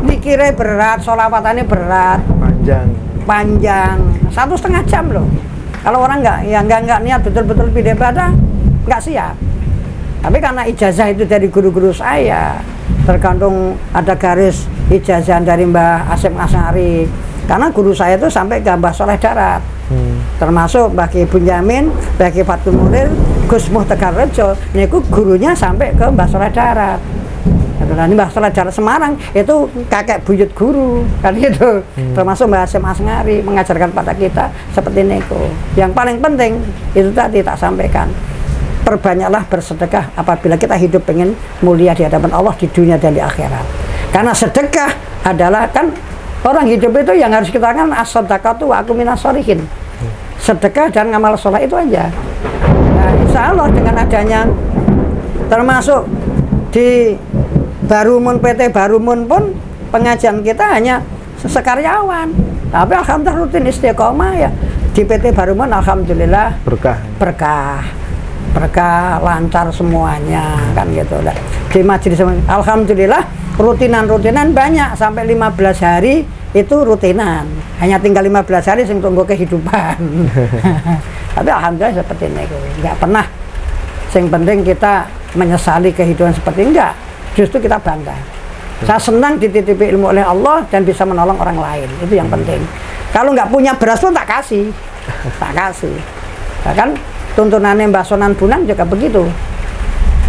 mikirnya berat, sholawatannya berat, panjang 1,5 jam loh. Kalau orang nggak niat betul-betul beribadah, nggak siap. Tapi karena ijazah itu dari guru-guru saya, tergantung ada garis ijazah dari Mbah Asyim As'ari. Karena guru saya itu sampai ke Mbah Soleh Darat, termasuk Mbah Ki Bunyamin, Mbah Ki Fatul Munir, Gus Muhtekar Rejo. Niku gurunya sampai ke Mbah Soleh Darat. Nah, ini Mbah Soleh Darat Semarang itu kakek buyut guru kan gitu. Termasuk Mbah Asyim As'ari mengajarkan pada kita seperti niku. Yang paling penting itu tadi tak sampaikan, perbanyaklah bersedekah apabila kita hidup pengen mulia di hadapan Allah di dunia dan di akhirat. Karena sedekah adalah kan orang hidup itu yang harus kita kan as-shadaqatu wa aku minas sholihin. Sedekah dan ngamal sholat itu aja. Nah, insya Allah dengan adanya termasuk di Barumun, PT Barumun pun pengajian kita hanya sekaryawan. Tapi alhamdulillah rutin istiqomah ya di PT Barumun, alhamdulillah berkah lancar semuanya kan gitu lah. Di majelis alhamdulillah rutinan banyak, sampai 15 hari itu rutinan, hanya tinggal 15 hari sing tunggu kehidupan. Tapi alhamdulillah seperti ini, nggak pernah yang penting kita menyesali kehidupan seperti enggak, justru kita bangga. Saya senang dititipi ilmu oleh Allah dan bisa menolong orang lain, itu yang penting. Kalau nggak punya beras pun tak kasih. Bahkan tuntunannya Mbah Sunan Bonang juga begitu.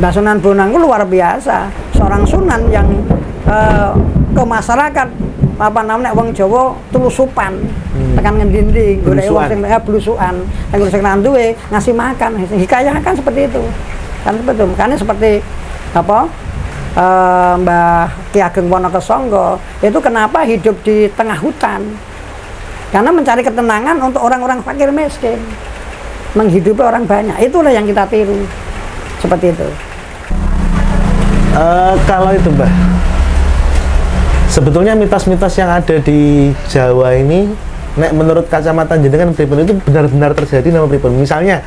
Mbah Sunan Bonang itu luar biasa, seorang sunan yang ke masyarakat apa namanya wong Jawa telusupan, tekan ngendinding, golek wong sing blusukan, yang sing duwe ngasih makan, hikayahkan seperti itu. Kan seperti itu. Makanya seperti apa Mbah Ki Ageng Wonokesongko itu kenapa hidup di tengah hutan? Karena mencari ketenangan untuk orang-orang fakir miskin, menghidupi orang banyak. Itulah yang kita tiru. Seperti itu. Kalau itu Mbah, sebetulnya mitos-mitos yang ada di Jawa ini, menurut kacamata jenengan pripun itu benar-benar terjadi nama pripun? Misalnya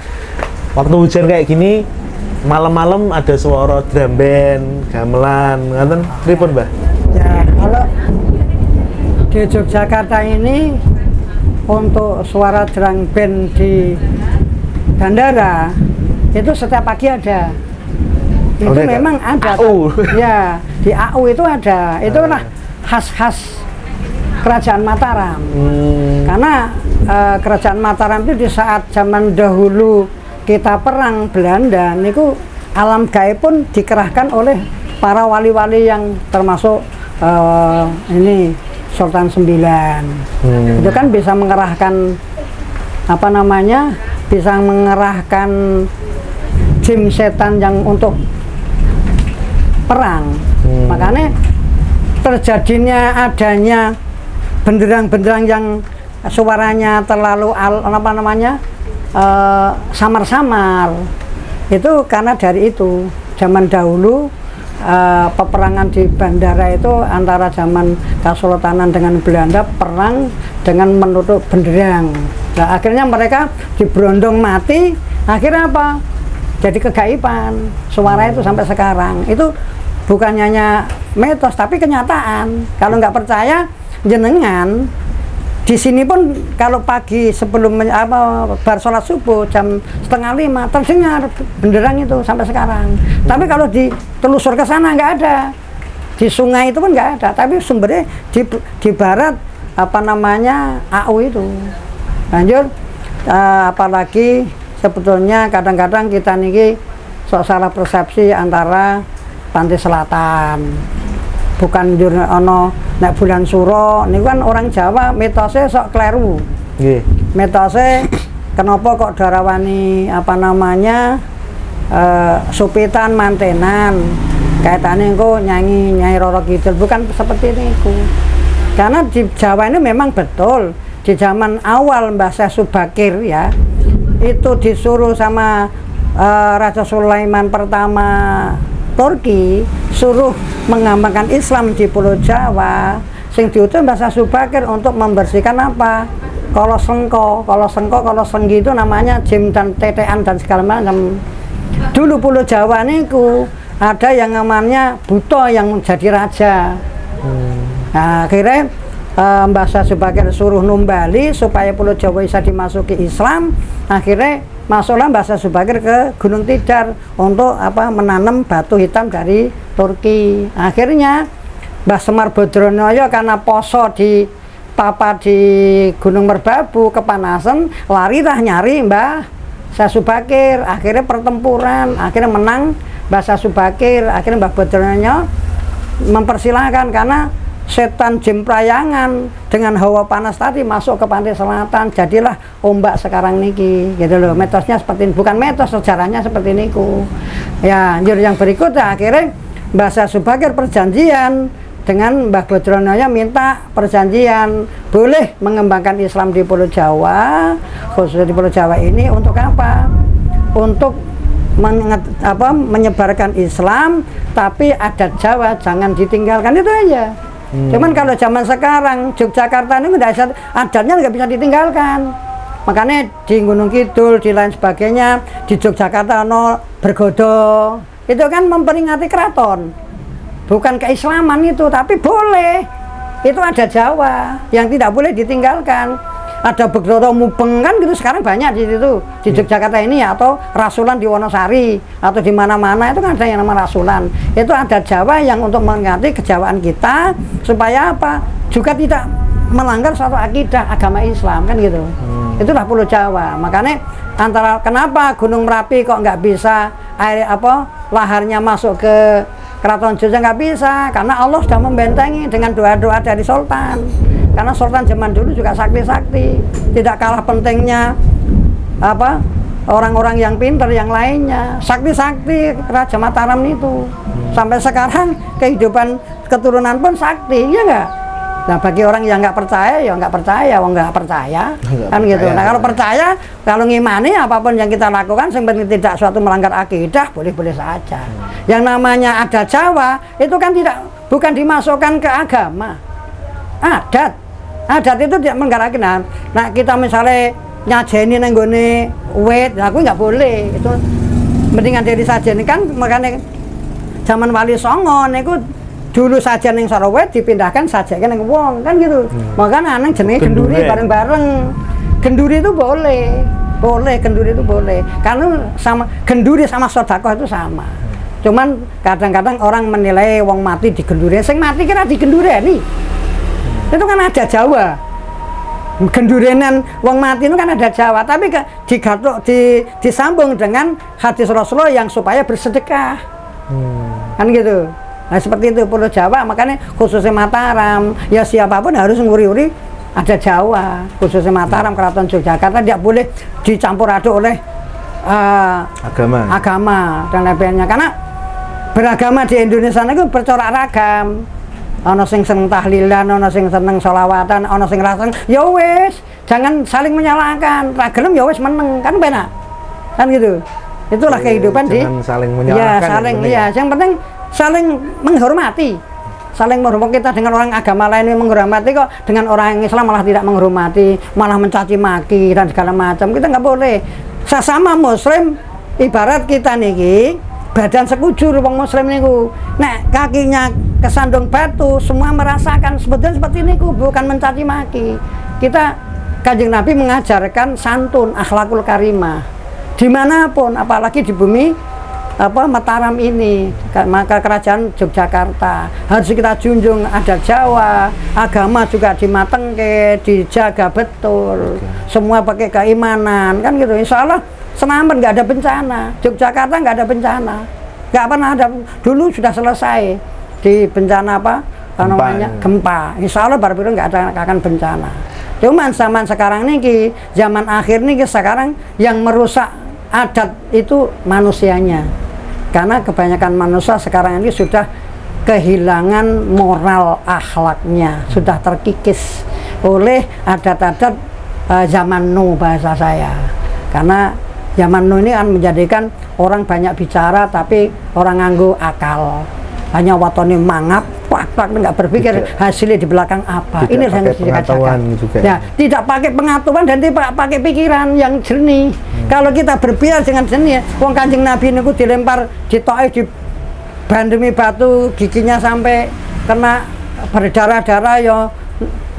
waktu hujan kayak gini, malam-malam ada suara drum band, gamelan, ngaten pripun Mbah? Ya, kalau di Yogyakarta ini untuk suara drum band di bandara itu setiap pagi ada. Itu memang ada. AU. Ya, di AU itu ada. Itu lah khas-khas Kerajaan Mataram. Karena Kerajaan Mataram itu di saat zaman dahulu kita perang Belanda, niku alam gaib pun dikerahkan oleh para wali-wali yang termasuk ini Sultan 9. Itu kan bisa mengerahkan apa namanya, bisa mengerahkan jin setan yang untuk perang. Makanya terjadinya adanya benderang-benderang yang suaranya terlalu apa namanya samar-samar, itu karena dari itu zaman dahulu peperangan di bandara itu antara zaman Kesultanan dengan Belanda, perang dengan menutup benderang. Nah, akhirnya mereka diberondong mati, akhirnya apa? Jadi kegaiban suara itu sampai sekarang. Itu bukan hanya mitos tapi kenyataan. Kalau nggak percaya, jenengan di sini pun kalau pagi sebelum bar sholat subuh jam 4:30 terdengar benderang itu sampai sekarang. Tapi kalau ditelusur ke sana nggak ada, di sungai itu pun nggak ada. Tapi sumbernya di barat apa namanya AU itu. Lanjut, apalagi sebetulnya kadang-kadang kita niki salah persepsi antara pantai selatan. Bukan ono nek bulan suro niku kan orang Jawa mitosnya sok kleru. Nggih. Mitosnya kenapa kok darawani apa namanya supitan mantenan kaitane engko nyanyi Nyai Roro Kidul, bukan seperti niku. Karena di Jawa ini memang betul di zaman awal Mbah Syekh Subakir ya itu disuruh sama Raja Sulaiman pertama Turki suruh mengembangkan Islam di Pulau Jawa. Sing diutus Mbah Syekh Subakir untuk membersihkan apa? Kalau senggi itu namanya jim dan tetean dan segala macam. Dulu Pulau Jawa niku ada yang namanya Buto yang jadi raja. Nah, akhirnya Mbah Syekh Subakir suruh numbali supaya Pulau Jawa bisa dimasuki Islam. Akhirnya masuklah Mbah Syekh Subakir ke Gunung Tidar untuk apa menanam batu hitam dari Turki. Akhirnya Mbah Semar Badronoyo karena poso di papa di Gunung Merbabu kepanasan, lari dah nyari Mbah Syekh Subakir. Akhirnya pertempuran, akhirnya menang Mbah Syekh Subakir. Akhirnya Mbah Badronoyo mempersilahkan karena setan jin prayangan dengan hawa panas tadi masuk ke pantai selatan, jadilah ombak sekarang niki gitu loh. Mitosnya seperti ini, bukan mitos, sejarahnya seperti niku ya. Yang berikutnya akhirnya Mbah Syekh Subakir perjanjian dengan Mbah Badronoyo, minta perjanjian boleh mengembangkan Islam di Pulau Jawa, khususnya di Pulau Jawa ini untuk apa? Untuk menyebarkan Islam, tapi adat Jawa jangan ditinggalkan, itu aja. Cuman kalau zaman sekarang Yogyakarta ini adatnya nggak bisa ditinggalkan. Makanya di Gunung Kidul, di lain sebagainya, di Yogyakarta bergodo, itu kan memperingati keraton, bukan keislaman itu, tapi boleh. Itu ada Jawa yang tidak boleh ditinggalkan. Ada Bergoro Mubeng kan gitu, sekarang banyak di situ di Yogyakarta ini, atau Rasulan di Wonosari atau di mana-mana itu kan ada yang nama Rasulan. Itu ada Jawa yang untuk mengganti kejawaan kita supaya apa? Juga tidak melanggar suatu akidah agama Islam kan gitu. Itulah Pulau Jawa. Makanya antara kenapa Gunung Merapi kok nggak bisa air laharnya masuk ke Keraton Jogja, nggak bisa, karena Allah sudah membentengi dengan doa-doa dari Sultan. Karena Sultan zaman dulu juga sakti-sakti, tidak kalah pentingnya orang-orang yang pintar yang lainnya. Sakti-sakti Raja Mataram itu sampai sekarang kehidupan keturunan pun sakti, ya enggak? Nah, bagi orang yang nggak percaya, ya nggak percaya, nggak percaya, kan gitu. Nah, kalau percaya, kalau ngimani apapun yang kita lakukan, yang tidak suatu melanggar akidah, boleh-boleh saja. Yang namanya adat Jawa itu kan bukan dimasukkan ke agama, adat itu tidak melanggar akidah. Nah, kita misalnya nyajeni nenggone wit, aku nggak boleh, itu mendingan dari sajeni kan. Makanya zaman Wali Songo niku dulu saja ning Sarawet dipindahkan saja kan ning wong kan gitu. Makanya aneh jenenge genduri bareng-bareng. Genduri itu boleh, genduri itu boleh. Karena sama genduri sama sedekah itu sama. Cuman kadang-kadang orang menilai wong mati di genduri, sing mati kira di genduri nih. Itu kan ada Jawa. gendurenan wong mati itu kan ada Jawa, tapi disambung dengan hadis Rasulullah yang supaya bersedekah. Kan gitu. Nah seperti itu Pulau Jawa, makanya khususnya Mataram, ya siapapun harus nguri-uri ada Jawa, khususnya Mataram, Keraton Yogyakarta tidak boleh dicampur aduk oleh agama dan lain-lainnya, karena beragama di Indonesia itu bercorak ragam. Ono sing seneng tahlilan, ono sing seneng sholawatan, ono sing raseng, ya wis, jangan saling menyalahkan. Ra gelem ya wis meneng, kan benar. Kan gitu. Itulah kehidupan jangan saling menyalahkan. Ya, saling ya, yang penting saling menghormati. Saling menghormati. Kita dengan orang agama lain yang menghormati kok, dengan orang Islam malah tidak menghormati, malah mencaci maki dan segala macam. Kita nggak boleh. Sesama muslim ibarat kita niki badan sekujur wong muslim niku. Nek kakinya kesandung batu, semua merasakan sebetulnya seperti ini, bukan mencaci maki. Kita Kanjeng Nabi mengajarkan santun, akhlakul karimah dimanapun, apalagi di bumi Mataram ini, maka kerajaan Yogyakarta harus kita junjung. Ada Jawa, agama juga dimatengke, dijaga betul, semua pakai keimanan, kan gitu. Insya Allah Senaman nggak ada bencana, Yogyakarta nggak ada bencana, nggak pernah ada. Dulu sudah selesai di bencana gempa. Insya Allah baru nggak akan bencana. Cuman zaman sekarang nih, zaman akhir nih sekarang yang merusak adat itu manusianya, karena kebanyakan manusia sekarang ini sudah kehilangan moral akhlaknya, sudah terkikis oleh adat-adat zaman now bahasa saya. Karena zaman now ini kan menjadikan orang banyak bicara tapi orang nganggo akal, hanya watone mangap, pak nggak berpikir hasilnya di belakang apa. Ini yang harus dikatakan. Ya, tidak pakai pengetahuan dan tidak pakai pikiran yang jernih. Kalau kita berpikir dengan jernih, wong Kanjeng Nabi niku dilempar di Taif, di bandemi batu, giginya sampai kena berdarah-darah, ya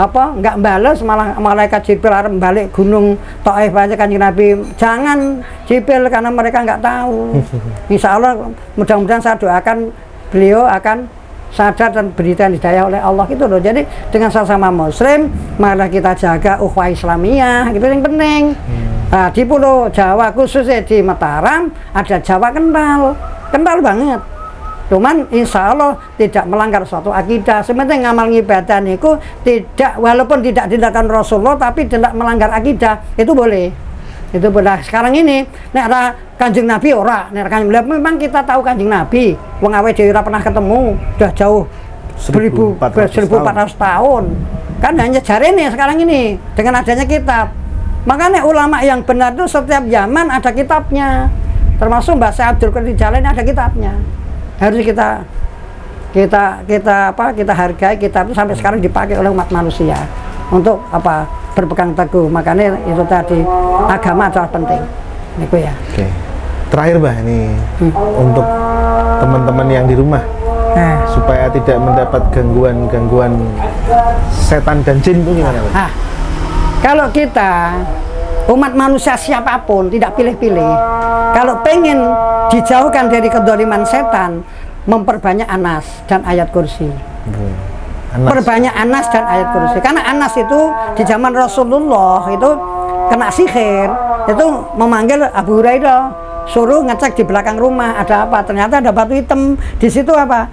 nggak balas, malah malaikat Jibril arep balik gunung Taif aja. Kanjeng Nabi jangan Jibril, karena mereka nggak tahu. Insya Allah mudah-mudahan saya doakan beliau akan sadar dan berikan hidayah oleh Allah gitu loh. Jadi dengan sesama muslim malah kita jaga ukhuwah Islamiyah, itu yang penting. Nah, di Pulau Jawa khususnya di Mataram ada Jawa kental banget. Cuman insya Allah tidak melanggar suatu akidah. Sebenarnya ngamal ibadah niku tidak, walaupun tidak dilakukan Rasulullah tapi tidak melanggar akidah, itu boleh. Itu boleh. Sekarang ini nek ada Kanjeng Nabi ora, nek Kanjeng Nabi memang kita tahu Kanjeng Nabi, wong awake dhewe ora pernah ketemu, sudah jauh 1400 tahun. Kan hanya jarene sekarang ini dengan adanya kitab. Makanya ulama yang benar itu setiap zaman ada kitabnya. Termasuk Mbah Syekh Abdul Qadir Jailani ada kitabnya. Harus kita hargai kitab itu, sampai sekarang dipakai oleh umat manusia untuk berpegang teguh. Makanya itu tadi, agama adalah penting. Niku ya. Oke. Terakhir Mbah, ini untuk teman-teman yang di rumah, supaya tidak mendapat gangguan setan dan jin itu gimana Mbah? Kalau kita umat manusia siapapun tidak pilih-pilih, kalau pengen dijauhkan dari kedoliman setan, memperbanyak Anas dan ayat kursi. Perbanyak Anas dan ayat kursi. Karena Anas itu di zaman Rasulullah itu kena sihir, itu memanggil Abu Hurairah, suruh ngecek di belakang rumah ada apa. Ternyata ada batu hitam di situ, ada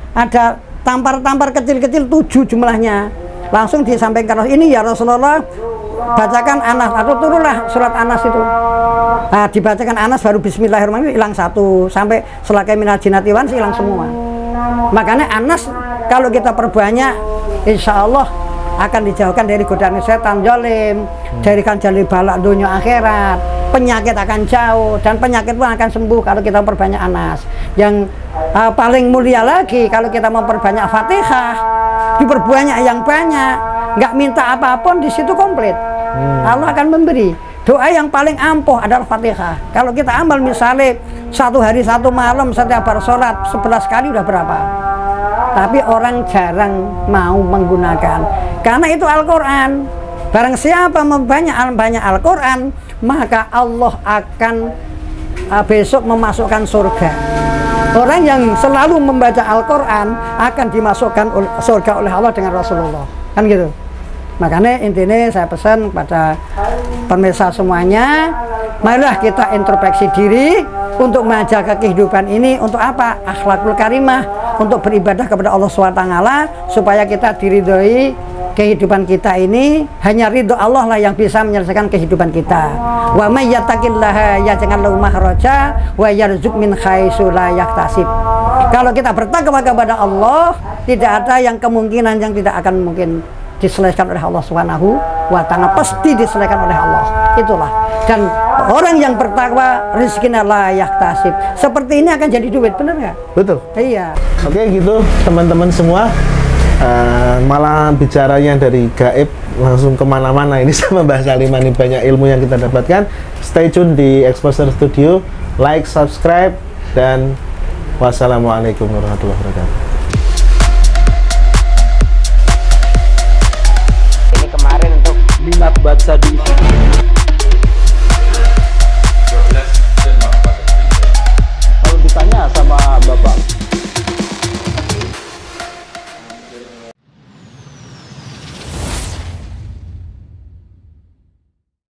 tampar-tampar kecil-kecil 7 jumlahnya. Langsung disampaikan, ini ya Rasulullah, bacakan Anas, atau turunlah surat Anas itu. Nah, dibacakan Anas baru Bismillahirrahmanirrahim, hilang 1, sampai selakai minal jinnati wan hilang semua. Makanya Anas kalau kita perbanyak, insya Allah akan dijauhkan dari godaan setan zalim, dari kanjali balak dunia akhirat, penyakit akan jauh, dan penyakit pun akan sembuh kalau kita perbanyak Anas. Yang paling mulia lagi, kalau kita memperbanyak Fatihah, diperbanyak yang banyak, nggak minta apapun, di situ komplit. Allah akan memberi. Doa yang paling ampuh adalah Fatihah. Kalau kita amal misalnya 1 hari 1 malam setiap bersolat 11 kali udah berapa? Tapi orang jarang mau menggunakan, karena itu Al-Quran. Barang siapa membanyak Al-Quran, maka Allah akan besok memasukkan surga. Orang yang selalu membaca Al-Quran akan dimasukkan surga oleh Allah dengan Rasulullah, kan gitu. Makanya intinya saya pesan kepada pemirsa semuanya, marilah kita introspeksi diri untuk menjaga kehidupan ini. Untuk apa? Akhlakul karimah, untuk beribadah kepada Allah SWT, supaya kita diridhoi. Kehidupan kita ini hanya ridho Allah lah yang bisa menyelesaikan kehidupan kita. Wa may yattaqillaha yaj'al lahu makhraja wa yarzuq min haitsu la yahtasib. Kalau kita bertakwa kepada Allah, tidak ada yang kemungkinan yang tidak akan mungkin diselesaikan oleh Allah Subhanahu wa taala, pasti diselesaikan oleh Allah. Itulah. Dan orang yang bertakwa rezekinya la yahtasib. Seperti ini akan jadi duit, benar nggak? Betul. Iya. Oke, gitu teman-teman semua. Malah bicaranya dari gaib langsung kemana-mana ini sama Mbah Salim ini, banyak ilmu yang kita dapatkan. Stay tune di Exposure Studio, like, subscribe, dan wassalamualaikum warahmatullahi wabarakatuh. Ini kemarin untuk minat baca di